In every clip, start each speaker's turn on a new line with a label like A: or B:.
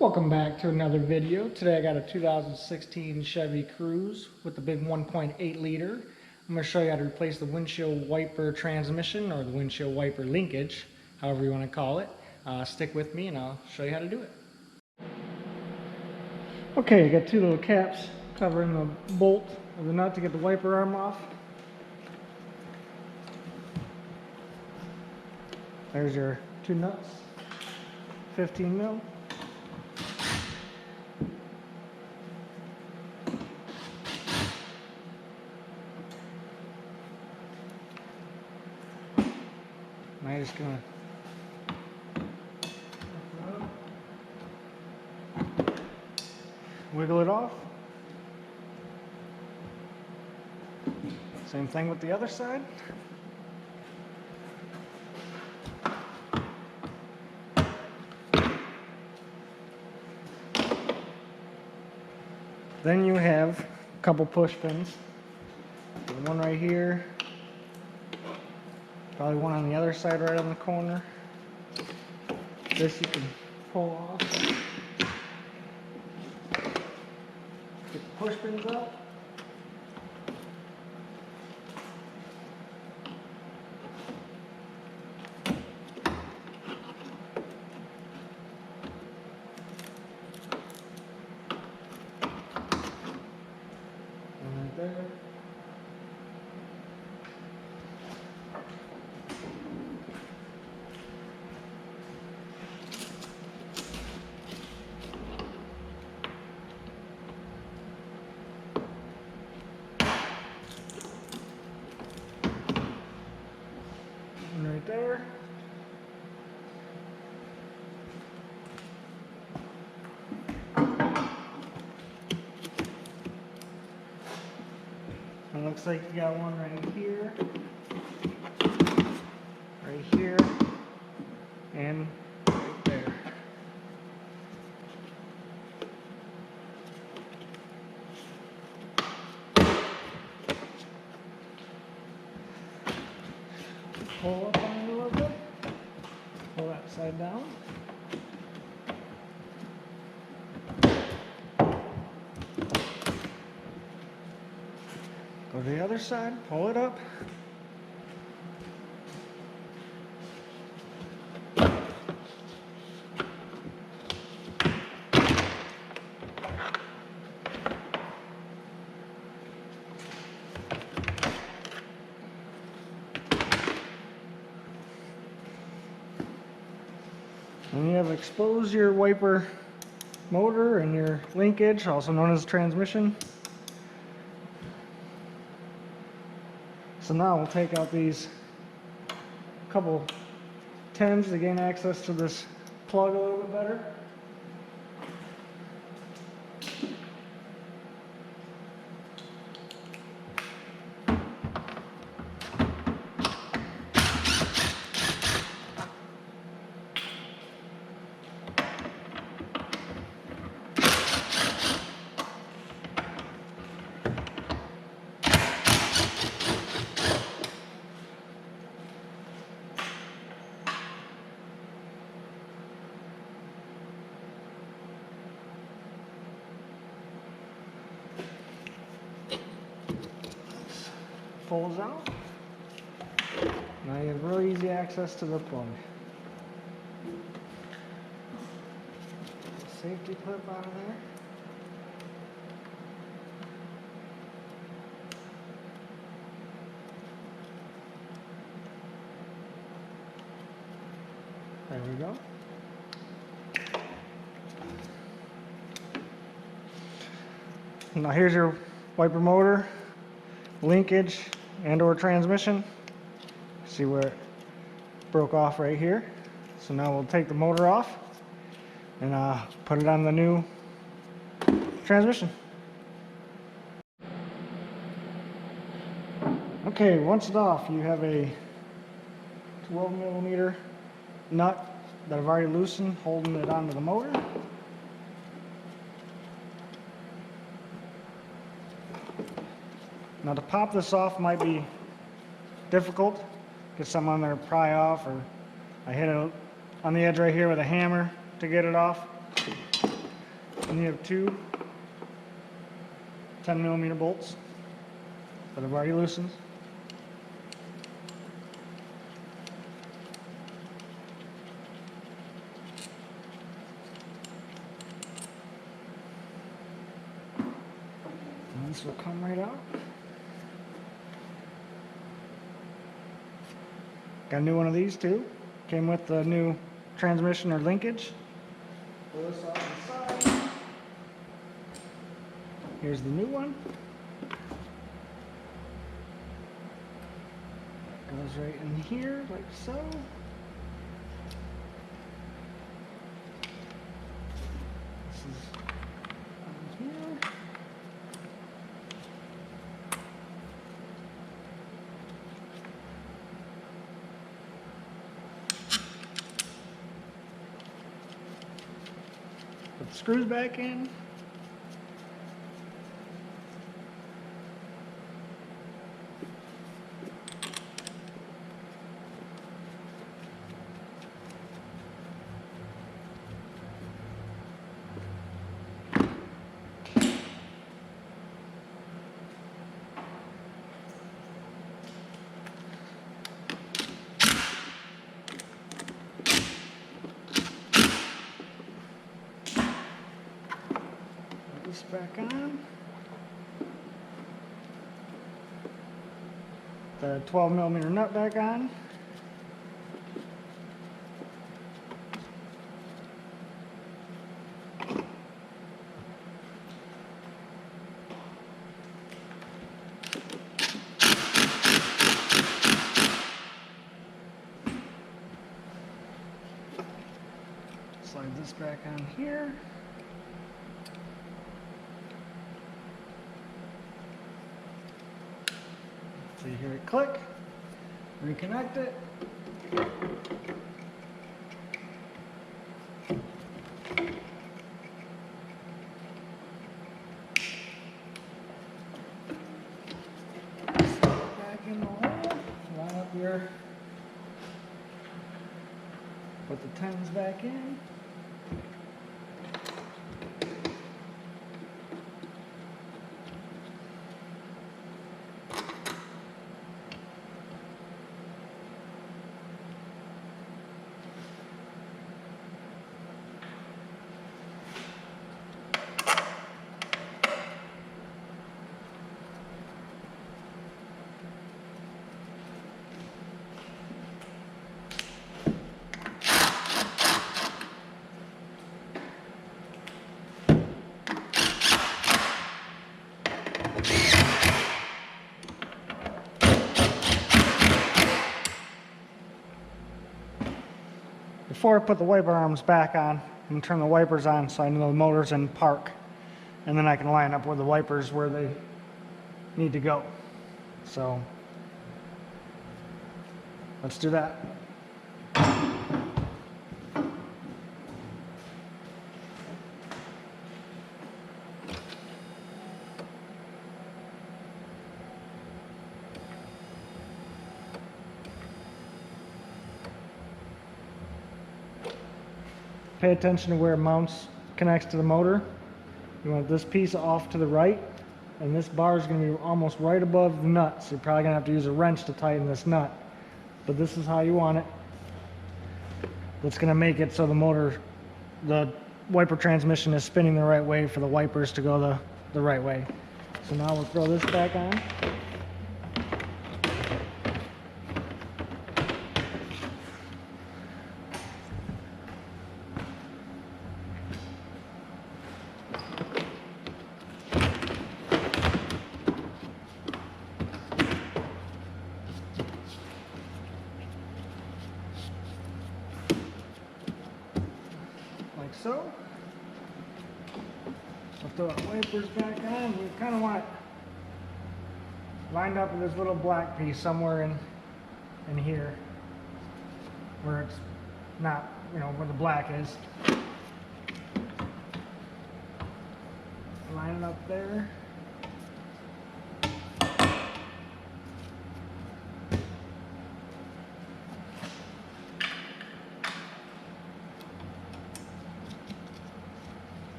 A: Welcome back to another video. Today I got a 2016 Chevy Cruze with the big 1.8 liter. I'm going to show you how to replace the windshield wiper transmission, or the windshield wiper linkage, however you want to call it. Stick with me and I'll show you how to do it. Okay, I got two little caps covering the bolt of the nut to get the wiper arm off. There's your two nuts, 15 mil. Now you're just gonna wiggle it off. Same thing with the other side. Then you have a couple push pins. One right here. Probably one on the other side right on the corner. This you can pull off. Get the push pins out. And right there. Right there. It looks like you got one right here, and right there. Pull up on it a little bit. Pull that side down. Go to the other side, pull it up. And you have exposed your wiper motor and your linkage, also known as transmission. So now we'll take out these couple tens to gain access to this plug a little bit better. Folds out. Now you have really easy access to the plug. Safety clip out of there. There we go. Now here's your wiper motor, linkage, and or transmission. See where it broke off right here. So now we'll take the motor off and put it on the new transmission. Okay, once it's off, you have a 12mm nut that I've already loosened, holding it onto the motor. Now to pop this off might be difficult. Get something on there to pry off, or I hit it on the edge right here with a hammer to get it off. And you have two 10mm bolts that I've already loosened. And this will come right out. Got a new one of these too. Came with the new transmission or linkage. Pull this off the side. Here's the new one. Goes right in here, like so. This is on here. Put the screws back in. This back on. The 12mm nut back on. Slide this back on here. So you hear it click, reconnect it. Back in the hole, line up your, put the 10s back in. Before I put the wiper arms back on, I'm going to turn the wipers on so I know the motor's in park. And then I can line up with the wipers where they need to go. So, let's do that. Pay attention to where it mounts, connects to the motor. You want this piece off to the right, and this bar is going to be almost right above the nut, so you're probably going to have to use a wrench to tighten this nut. But this is how you want it. That's going to make it so the wiper transmission is spinning the right way for the wipers to go the right way. So now we'll throw this back on. Like so. We'll throw our wipers back on. We kind of want it lined up with this little black piece somewhere in here where it's not, where the black is. Line it up there.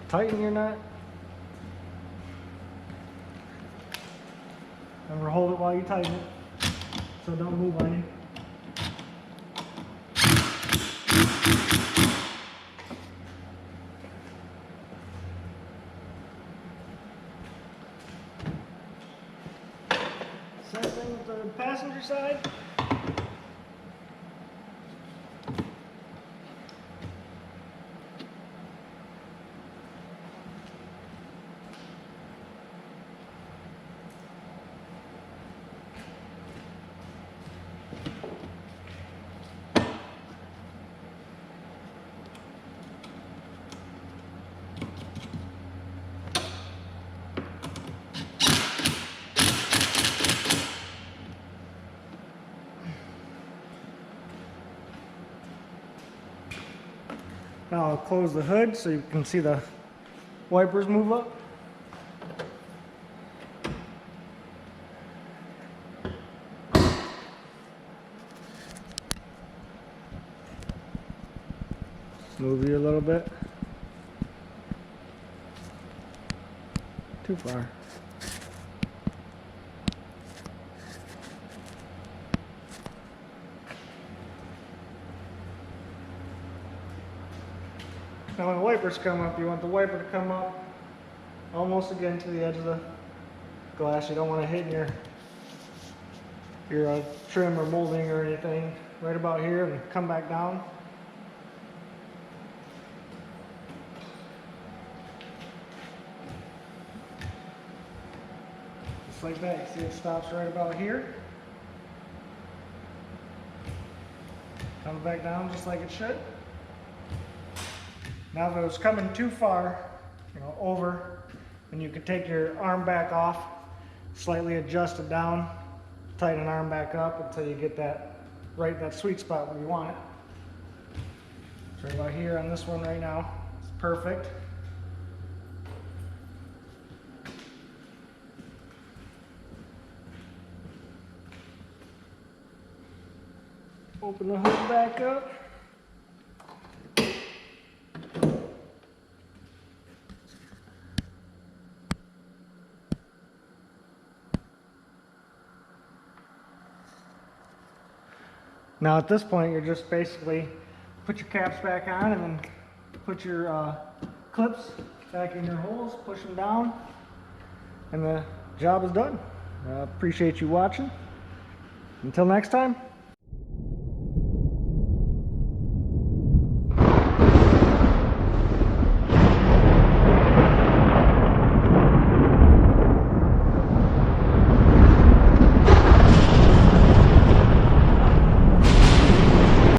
A: Tighten your nut. Remember, hold it while you tighten it, so don't move on you. Same thing with the passenger side. Now I'll close the hood so you can see the wipers move up. Move you a little bit. Too far. Now when the wipers come up, you want the wiper to come up almost again to the edge of the glass. You don't want to hit your trim or molding or anything. Right about here, and come back down. Just like that. You see it stops right about here. Comes back down just like it should. Now if it was coming too far, over, then you could take your arm back off, slightly adjust it down, tighten arm back up until you get that sweet spot where you want it. So right about here on this one right now, it's perfect. Open the hood back up. Now at this point, you're just basically put your caps back on and then put your clips back in your holes, push them down, and the job is done. Appreciate you watching. Until next time.